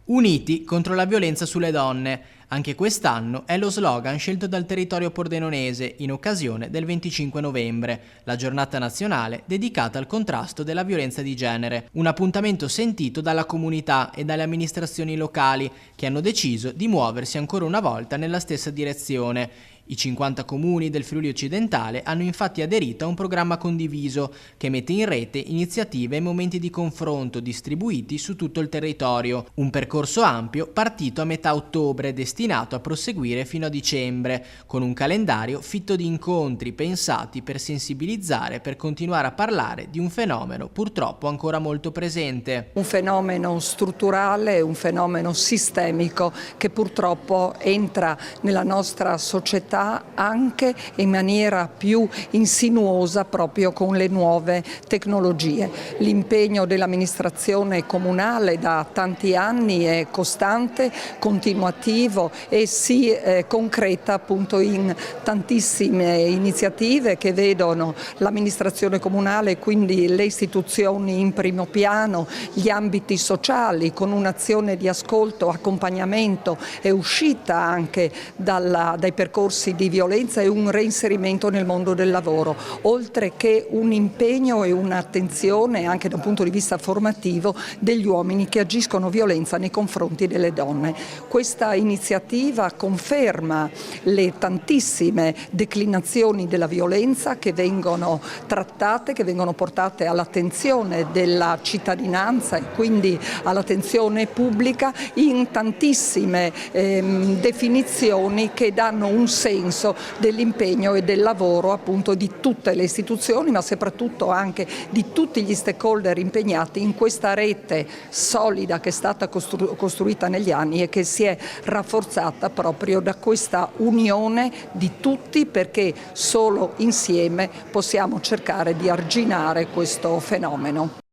Uniti contro la violenza sulle donne. Anche quest'anno è lo slogan scelto dal territorio pordenonese in occasione del 25 novembre, la giornata nazionale dedicata al contrasto della violenza di genere. Un appuntamento sentito dalla comunità e dalle amministrazioni locali che hanno deciso di muoversi ancora una volta nella stessa direzione. I 50 comuni del Friuli Occidentale hanno infatti aderito a un programma condiviso che mette in rete iniziative e momenti di confronto distribuiti su tutto il territorio. Un percorso ampio partito a metà ottobre destinato a proseguire fino a dicembre, con un calendario fitto di incontri pensati per sensibilizzare e per continuare a parlare di un fenomeno purtroppo ancora molto presente. Un fenomeno strutturale, un fenomeno sistemico che purtroppo entra nella nostra società anche in maniera più insinuosa proprio con le nuove tecnologie. L'impegno dell'amministrazione comunale da tanti anni è costante, continuativo e si concreta appunto in tantissime iniziative che vedono l'amministrazione comunale e quindi le istituzioni in primo piano, gli ambiti sociali con un'azione di ascolto, accompagnamento e uscita anche dai percorsi di violenza e un reinserimento nel mondo del lavoro, oltre che un impegno e un'attenzione anche da un punto di vista formativo degli uomini che agiscono violenza nei confronti delle donne. Questa iniziativa conferma le tantissime declinazioni della violenza che vengono trattate, che vengono portate all'attenzione della cittadinanza e quindi all'attenzione pubblica in tantissime definizioni che danno un senso dell'impegno e del lavoro appunto di tutte le istituzioni, ma soprattutto anche di tutti gli stakeholder impegnati in questa rete solida che è stata costruita negli anni e che si è rafforzata proprio da questa unione di tutti, perché solo insieme possiamo cercare di arginare questo fenomeno.